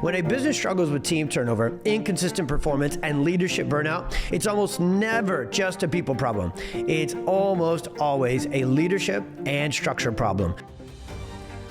When a business struggles with team turnover, inconsistent performance, and leadership burnout, it's almost never just a people problem. It's almost always a leadership and structure problem.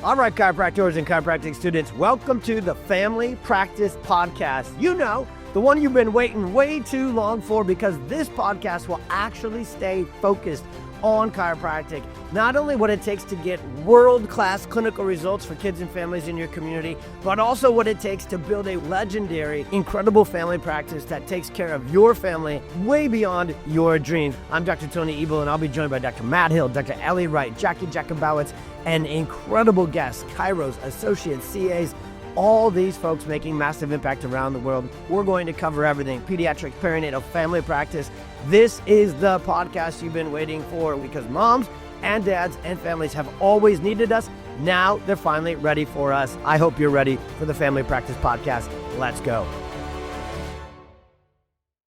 All right, chiropractors and chiropractic students, welcome to the Family Practice Podcast. You know, the one you've been waiting way too long for, because this podcast will actually stay focused on chiropractic. Not only what it takes to get world-class clinical results for kids and families in your community, but also what it takes to build a legendary, incredible family practice that takes care of your family way beyond your dreams. I'm Dr. Tony Ebel, and I'll be joined by Dr. Matt Hill, Dr. Ellie Wright, Jackie Jakubowicz, and incredible guests, chiros, associates, CAs, all these folks making massive impact around the world. We're going to cover everything: pediatric, perinatal, family practice. This is the podcast you've been waiting for, because moms and dads and families have always needed us. Now they're finally ready for us. I hope you're ready for the Family Practice Podcast. Let's go.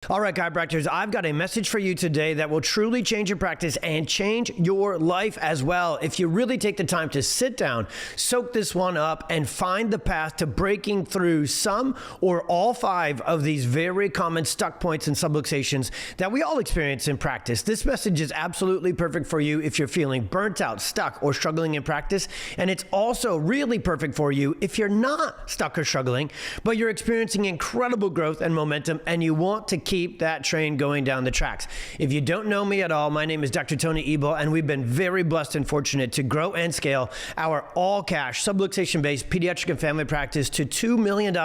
All right, chiropractors, I've got a message for you today that will truly change your practice and change your life as well. If you really take the time to sit down, soak this one up, and find the path to breaking through some or all 5 of these very common stuck points and subluxations that we all experience in practice. This message is absolutely perfect for you if you're feeling burnt out, stuck, or struggling in practice. And it's also really perfect for you if you're not stuck or struggling, but you're experiencing incredible growth and momentum, and you want to keep that train going down the tracks. If you don't know me at all, my name is Dr. Tony Ebel, and we've been very blessed and fortunate to grow and scale our all-cash, subluxation-based pediatric and family practice to $2 million,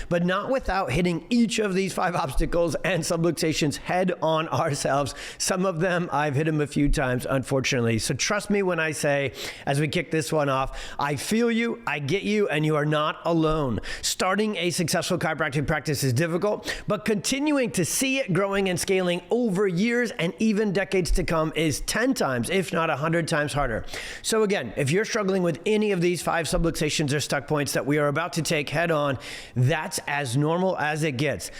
but not without hitting each of these 5 obstacles and subluxations head on ourselves. Some of them, I've hit them a few times, unfortunately. So trust me when I say, as we kick this one off, I feel you, I get you, and you are not alone. Starting a successful chiropractic practice is difficult, but continuing to see it growing and scaling over years and even decades to come is 10 times, if not 100 times harder. So again, if you're struggling with any of these 5 subluxations or stuck points that we are about to take head on, that's as normal as it gets.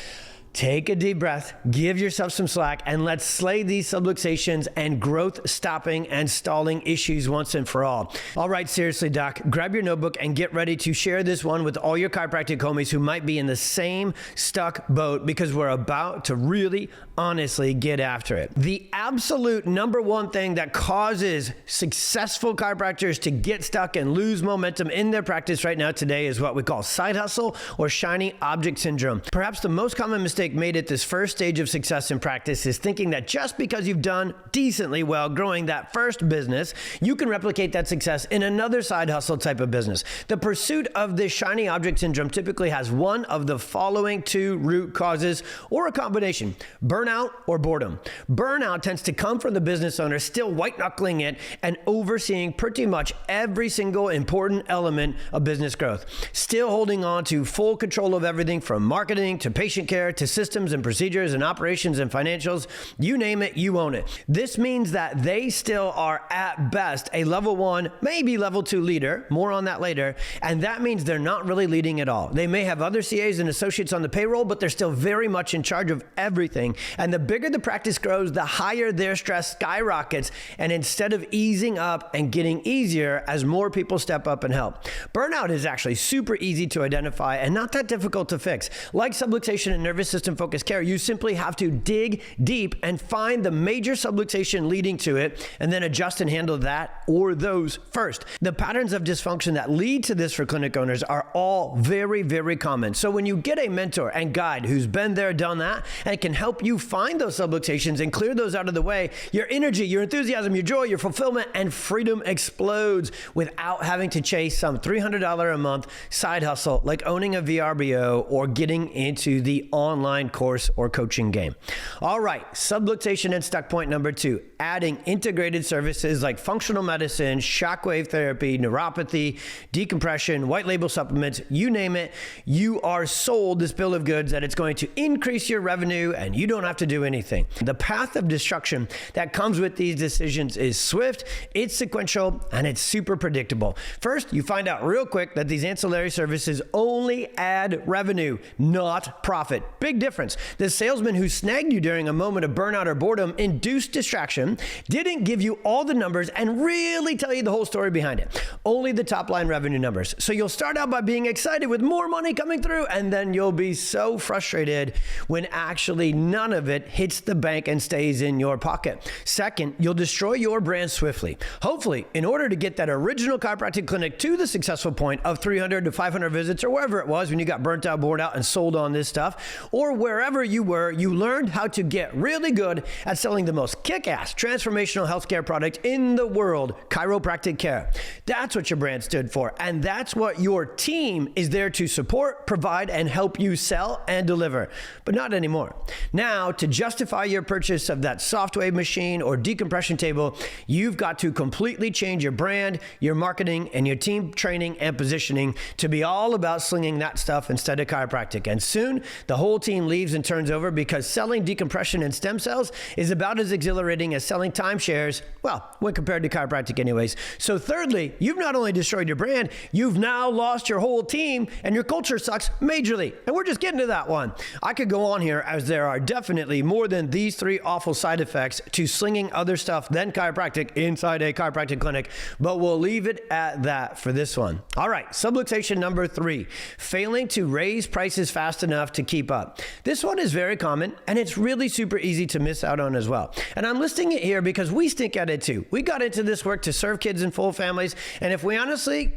Take a deep breath, give yourself some slack, and let's slay these subluxations and growth stopping and stalling issues once and for all. All right, seriously, doc, grab your notebook and get ready to share this one with all your chiropractic homies who might be in the same stuck boat, because we're about to really honestly get after it. The absolute number one thing that causes successful chiropractors to get stuck and lose momentum in their practice right now today is what we call side hustle or shiny object syndrome. Perhaps the most common mistake made at this first stage of success in practice is thinking that just because you've done decently well growing that first business, you can replicate that success in another side hustle type of business. The pursuit of this shiny object syndrome typically has one of the following 2 root causes, or a combination: burnout or boredom. Burnout tends to come from the business owner still white-knuckling it and overseeing pretty much every single important element of business growth, still holding on to full control of everything from marketing to patient care to systems and procedures and operations and financials. You name it, you own it. This means that they still are at best a level 1, maybe level 2 leader, more on that later, and that means they're not really leading at all. They may have other CAs and associates on the payroll, but they're still very much in charge of everything. And the bigger the practice grows, the higher their stress skyrockets, and instead of easing up and getting easier as more people step up and help. Burnout is actually super easy to identify and not that difficult to fix. Like subluxation and nervous system focused care, you simply have to dig deep and find the major subluxation leading to it, and then adjust and handle that or those first. The patterns of dysfunction that lead to this for clinic owners are all very, very common. So when you get a mentor and guide who's been there, done that, and can help you find those subluxations and clear those out of the way, your energy, your enthusiasm, your joy, your fulfillment, and freedom explodes without having to chase some $300 a month side hustle like owning a VRBO or getting into the online course or coaching game. All right, subluxation and stuck point number 2, adding integrated services like functional medicine, shockwave therapy, neuropathy, decompression, white label supplements, you name it. You are sold this bill of goods that it's going to increase your revenue and you don't have to do anything. The path of destruction that comes with these decisions is swift, it's sequential, and it's super predictable. First, you find out real quick that these ancillary services only add revenue, not profit. Big big difference. The salesman who snagged you during a moment of burnout or boredom induced distraction didn't give you all the numbers and really tell you the whole story behind it. Only the top line revenue numbers. So you'll start out by being excited with more money coming through, and then you'll be so frustrated when actually none of it hits the bank and stays in your pocket. Second, you'll destroy your brand swiftly. Hopefully, in order to get that original chiropractic clinic to the successful point of 300 to 500 visits or wherever it was when you got burnt out, bored out, and sold on this stuff, or wherever you were, you learned how to get really good at selling the most kick-ass transformational healthcare product in the world, chiropractic care. That's what your brand stood for, and that's what your team is there to support, provide, and help you sell and deliver. But not anymore. Now, to justify your purchase of that soft wave machine or decompression table, you've got to completely change your brand, your marketing, and your team training and positioning to be all about slinging that stuff instead of chiropractic. And soon, the whole team leaves and turns over because selling decompression and stem cells is about as exhilarating as selling timeshares, well, when compared to chiropractic anyways. So thirdly, you've not only destroyed your brand, you've now lost your whole team, and your culture sucks majorly. And we're just getting to that one. I could go on here, as there are definitely more than these three awful side effects to slinging other stuff than chiropractic inside a chiropractic clinic, but we'll leave it at that for this one. All right, subluxation number 3, failing to raise prices fast enough to keep up. This one is very common, and it's really super easy to miss out on as well. And I'm listing it here because we stink at it too. We got into this work to serve kids and full families, and if we honestly,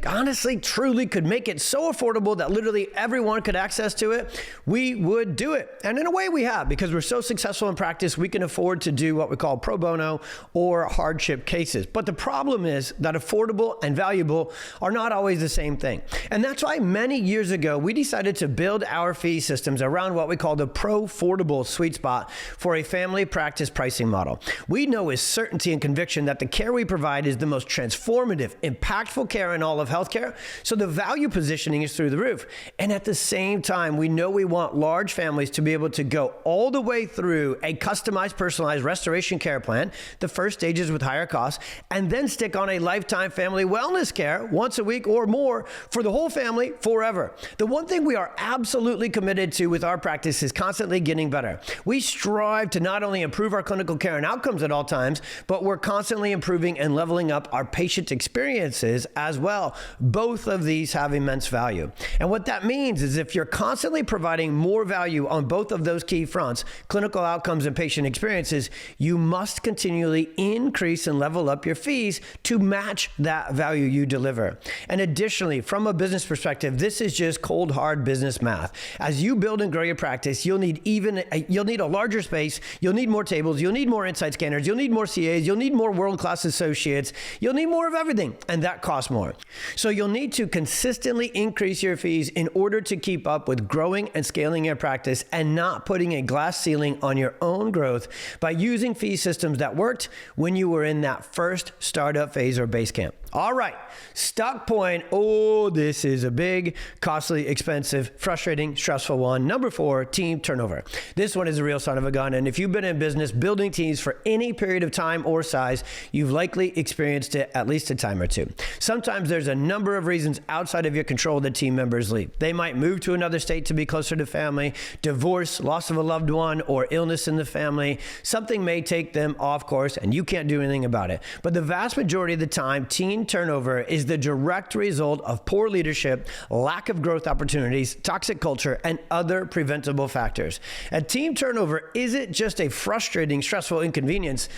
truly could make it so affordable that literally everyone could access to it, we would do it. And in a way we have, because we're so successful in practice, we can afford to do what we call pro bono or hardship cases. But the problem is that affordable and valuable are not always the same thing. And that's why many years ago, we decided to build our fee systems around what we call the pro-affordable sweet spot for a family practice pricing model. We know with certainty and conviction that the care we provide is the most transformative, impactful care in all of healthcare, so the value positioning is through the roof. And at the same time, we know we want large families to be able to go all the way through a customized, personalized restoration care plan, the first stages with higher costs, and then stick on a lifetime family wellness care once a week or more for the whole family forever. The one thing we are absolutely committed to with our practice is constantly getting better. We strive to not only improve our clinical care and outcomes at all times, but we're constantly improving and leveling up our patient experiences as well. Both of these have immense value. And what that means is if you're constantly providing more value on both of those key fronts, clinical outcomes and patient experiences, you must continually increase and level up your fees to match that value you deliver. And additionally, from a business perspective, this is just cold, hard business math. As you build and grow your practice, you'll need a larger space, you'll need more tables, you'll need more insight scanners, you'll need more CAs, you'll need more world-class associates, you'll need more of everything, and that costs more. So you'll need to consistently increase your fees in order to keep up with growing and scaling your practice and not putting a glass ceiling on your own growth by using fee systems that worked when you were in that first startup phase or base camp. All right, stuck point. Oh, this is a big, costly, expensive, frustrating, stressful one. Number 4, team turnover. This one is a real son of a gun. And if you've been in business building teams for any period of time or size, you've likely experienced it at least a time or two. Sometimes there's a number of reasons outside of your control that team members leave. They might move to another state to be closer to family, divorce, loss of a loved one, or illness in the family. Something may take them off course and you can't do anything about it. But the vast majority of the time, team turnover is the direct result of poor leadership, lack of growth opportunities, toxic culture, and other preventable factors. And team turnover isn't just a frustrating, stressful inconvenience.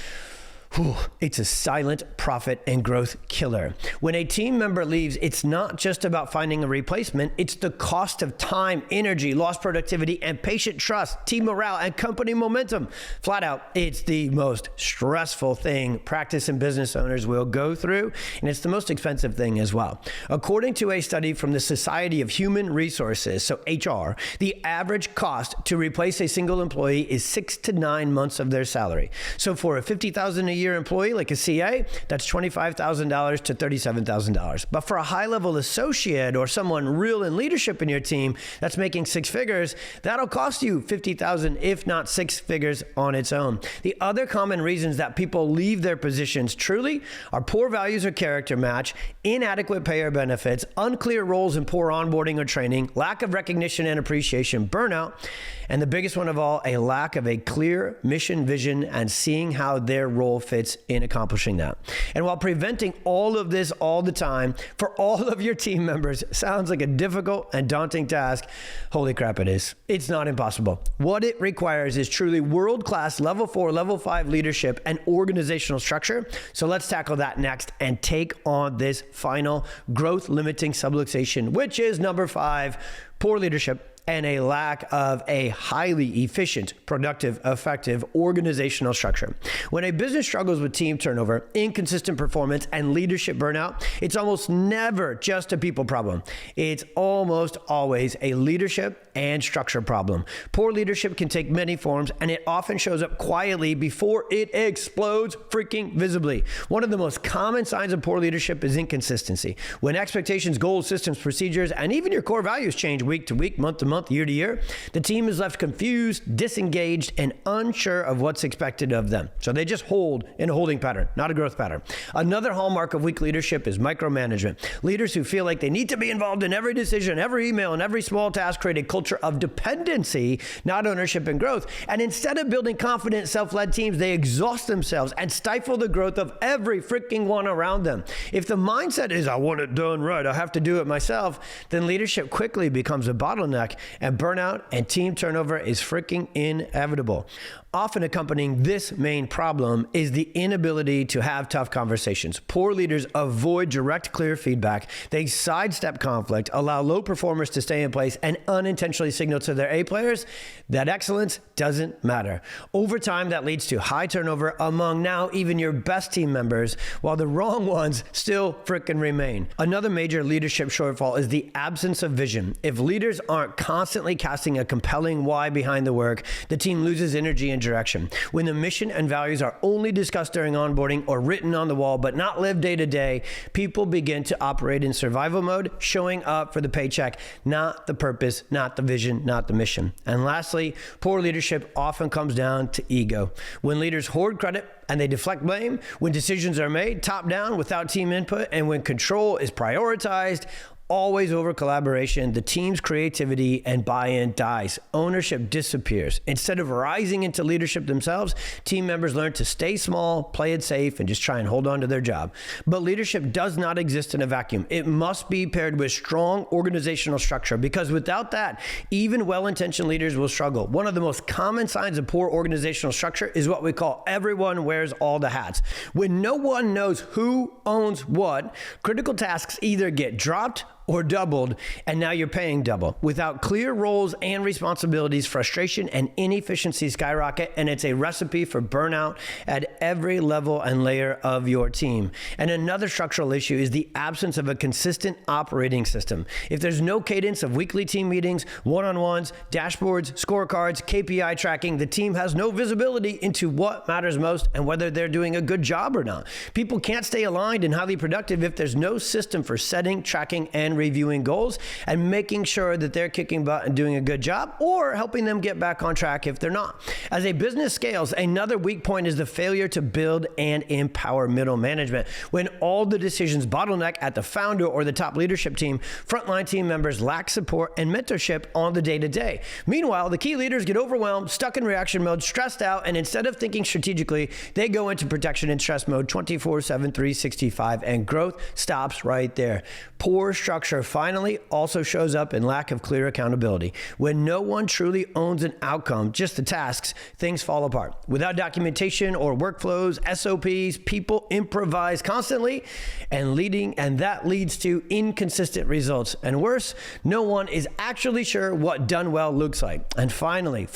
It's a silent profit and growth killer. When a team member leaves, it's not just about finding a replacement. It's the cost of time, energy, lost productivity, and patient trust, team morale, and company momentum. Flat out, it's the most stressful thing practice and business owners will go through, and it's the most expensive thing as well. According to a study from the Society of Human Resources, so HR, the average cost to replace a single employee is 6 to 9 months of their salary. So for a $50,000 a year year employee like a CA, that's $25,000 to $37,000. But for a high-level associate or someone real in leadership in your team that's making six figures, that'll cost you $50,000, if not six figures on its own. The other common reasons that people leave their positions truly are poor values or character match, inadequate pay or benefits, unclear roles and poor onboarding or training, lack of recognition and appreciation, burnout, and the biggest one of all, a lack of a clear mission, vision, and seeing how their role fits in accomplishing that. And while preventing all of this all the time for all of your team members sounds like a difficult and daunting task, holy crap it is. It's not impossible. What it requires is truly world-class level 4, level 5 leadership and organizational structure. So let's tackle that next and take on this final growth-limiting subluxation, which is number 5, poor leadership and a lack of a highly efficient, productive, effective organizational structure. When a business struggles with team turnover, inconsistent performance, and leadership burnout, it's almost never just a people problem. It's almost always a leadership and structure problem. Poor leadership can take many forms, and it often shows up quietly before it explodes freaking visibly. One of the most common signs of poor leadership is inconsistency. When expectations, goals, systems, procedures, and even your core values change week to week, month to month, year to year, the team is left confused, disengaged, and unsure of what's expected of them. So they just hold in a holding pattern, not a growth pattern. Another hallmark of weak leadership is micromanagement. Leaders who feel like they need to be involved in every decision, every email, and every small task create a culture of dependency, not ownership and growth. And instead of building confident, self-led teams, they exhaust themselves and stifle the growth of every freaking one around them. If the mindset is, I want it done right, I have to do it myself, then leadership quickly becomes a bottleneck, and burnout and team turnover is freaking inevitable. Often accompanying this main problem is the inability to have tough conversations. Poor leaders avoid direct, clear feedback. They sidestep conflict, allow low performers to stay in place, and unintentionally signal to their A players that excellence doesn't matter. Over time, that leads to high turnover among now even your best team members, while the wrong ones still frickin' remain. Another major leadership shortfall is the absence of vision. If leaders aren't constantly casting a compelling why behind the work, the team loses energy and direction. When the mission and values are only discussed during onboarding or written on the wall but not lived day to day, people begin to operate in survival mode, showing up for the paycheck, not the purpose, not the vision, not the mission. And lastly, poor leadership often comes down to ego. When leaders hoard credit and they deflect blame, when decisions are made top down without team input, and when control is prioritized, always over collaboration, the team's creativity and buy-in dies. Ownership disappears. Instead of rising into leadership themselves, team members learn to stay small, play it safe, and just try and hold on to their job. But leadership does not exist in a vacuum. It must be paired with strong organizational structure, because without that, even well-intentioned leaders will struggle. One of the most common signs of poor organizational structure is what we call everyone wears all the hats. When no one knows who owns what, critical tasks either get dropped or doubled, and now you're paying double. Without clear roles and responsibilities, frustration and inefficiency skyrocket, and it's a recipe for burnout at every level and layer of your team. And another structural issue is the absence of a consistent operating system. If there's no cadence of weekly team meetings, one-on-ones, dashboards, scorecards, KPI tracking, the team has no visibility into what matters most and whether they're doing a good job or not. People can't stay aligned and highly productive if there's no system for setting, tracking, and reviewing goals and making sure that they're kicking butt and doing a good job, or helping them get back on track if they're not. As a business scales, another weak point is the failure to build and empower middle management. When all the decisions bottleneck at the founder or the top leadership team, frontline team members lack support and mentorship on the day-to-day. Meanwhile, the key leaders get overwhelmed, stuck in reaction mode, stressed out, and instead of thinking strategically, they go into protection and stress mode 24/7, 365, and growth stops right there. Poor structure finally also shows up in lack of clear accountability. When no one truly owns an outcome, just the tasks, things fall apart. Without documentation or workflows, SOPs, people improvise constantly and that leads to inconsistent results. And worse, no one is actually sure what done well looks like. And finally,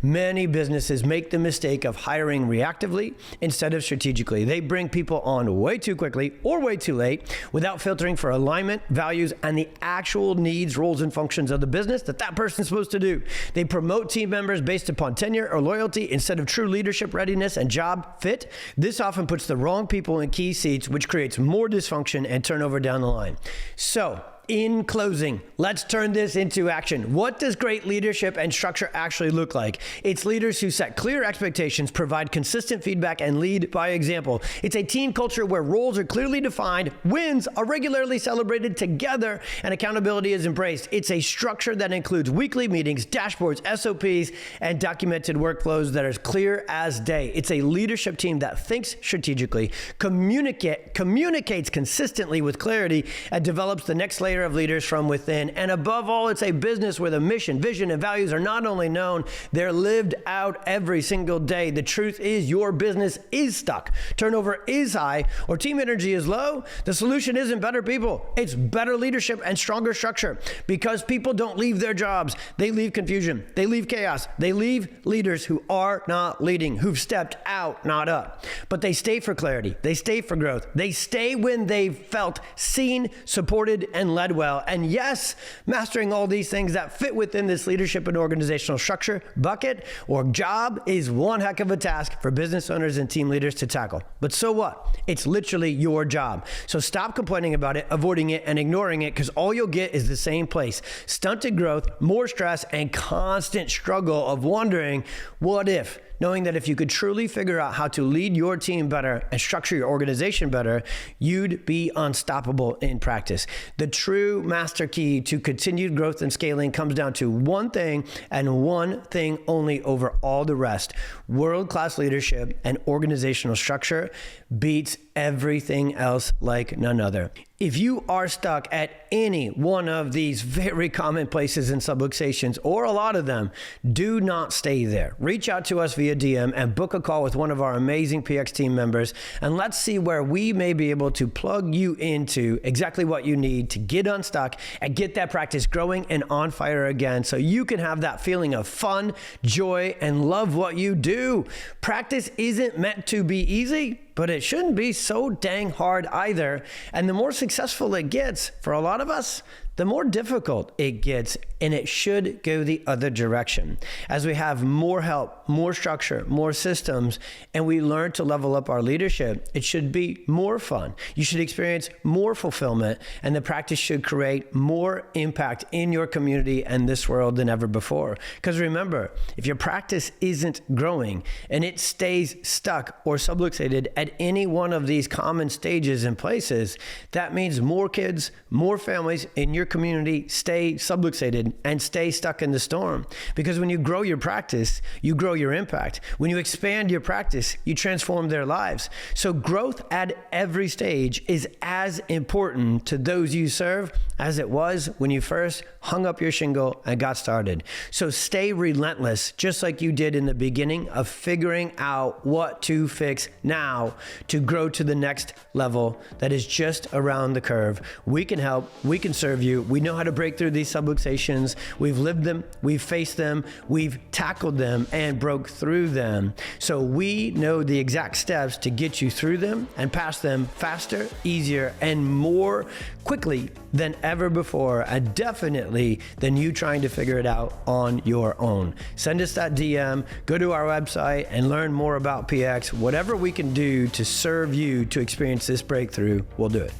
many businesses make the mistake of hiring reactively instead of strategically. They bring people on way too quickly or way too late without filtering for alignment alignment, values, and the actual needs, roles, and functions of the business that person's supposed to do. They promote team members based upon tenure or loyalty instead of true leadership readiness and job fit. This often puts the wrong people in key seats, which creates more dysfunction and turnover down the line. So, in closing, let's turn this into action. What does great leadership and structure actually look like? It's leaders who set clear expectations, provide consistent feedback, and lead by example. It's a team culture where roles are clearly defined, wins are regularly celebrated together, and accountability is embraced. It's a structure that includes weekly meetings, dashboards, SOPs, and documented workflows that are as clear as day. It's a leadership team that thinks strategically, communicates consistently with clarity, and develops the next layer of leaders from within. And above all, it's a business where the mission, vision, and values are not only known, they're lived out every single day. The truth is your business is stuck, turnover is high, or team energy is low. The solution isn't better people. It's better leadership and stronger structure, because people don't leave their jobs. They leave confusion. They leave chaos. They leave leaders who are not leading, who've stepped out, not up. But they stay for clarity. They stay for growth. They stay when they've felt seen, supported, and led well. And yes, mastering all these things that fit within this leadership and organizational structure bucket or job is one heck of a task for business owners and team leaders to tackle. But so what? It's literally your job. So stop complaining about it, avoiding it, and ignoring it, because all you'll get is the same place: stunted growth, more stress, and constant struggle of wondering, what if? Knowing that if you could truly figure out how to lead your team better and structure your organization better, you'd be unstoppable in practice. The true master key to continued growth and scaling comes down to one thing and one thing only over all the rest: world-class leadership and organizational structure beats everything else like none other. If you are stuck at any one of these very common places in subluxations, or a lot of them, do not stay there. Reach out to us via DM and book a call with one of our amazing PX team members, and let's see where we may be able to plug you into exactly what you need to get unstuck and get that practice growing and on fire again, so you can have that feeling of fun, joy, and love what you do. Practice isn't meant to be easy, but it shouldn't be so dang hard either. And the more successful it gets, for a lot of us, the more difficult it gets, and it should go the other direction. As we have more help, more structure, more systems, and we learn to level up our leadership, it should be more fun. You should experience more fulfillment, and the practice should create more impact in your community and this world than ever before. Because remember, if your practice isn't growing and it stays stuck or subluxated at any one of these common stages and places, that means more kids, more families in your community stay subluxated and stay stuck in the storm. Because when you grow your practice, you grow your impact. When you expand your practice, you transform their lives. So growth at every stage is as important to those you serve as it was when you first hung up your shingle and got started. So stay relentless, just like you did in the beginning of figuring out what to fix now to grow to the next level that is just around the curve. We can help, we can serve you. We know how to break through these subluxations. We've lived them, we've faced them, we've tackled them and broke through them. So we know the exact steps to get you through them and past them faster, easier, and more quickly than ever before, and definitely than you trying to figure it out on your own. Send us that DM, go to our website and learn more about PX. Whatever we can do to serve you to experience this breakthrough, we'll do it.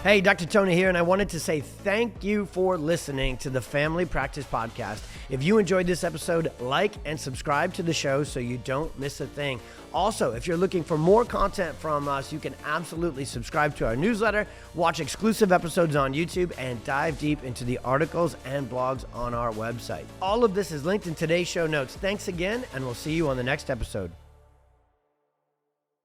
Hey, Dr. Tony here, and I wanted to say thank you for listening to the Family Practice Podcast. If you enjoyed this episode, like and subscribe to the show so you don't miss a thing. Also, if you're looking for more content from us, you can absolutely subscribe to our newsletter, watch exclusive episodes on YouTube, and dive deep into the articles and blogs on our website. All of this is linked in today's show notes. Thanks again, and we'll see you on the next episode.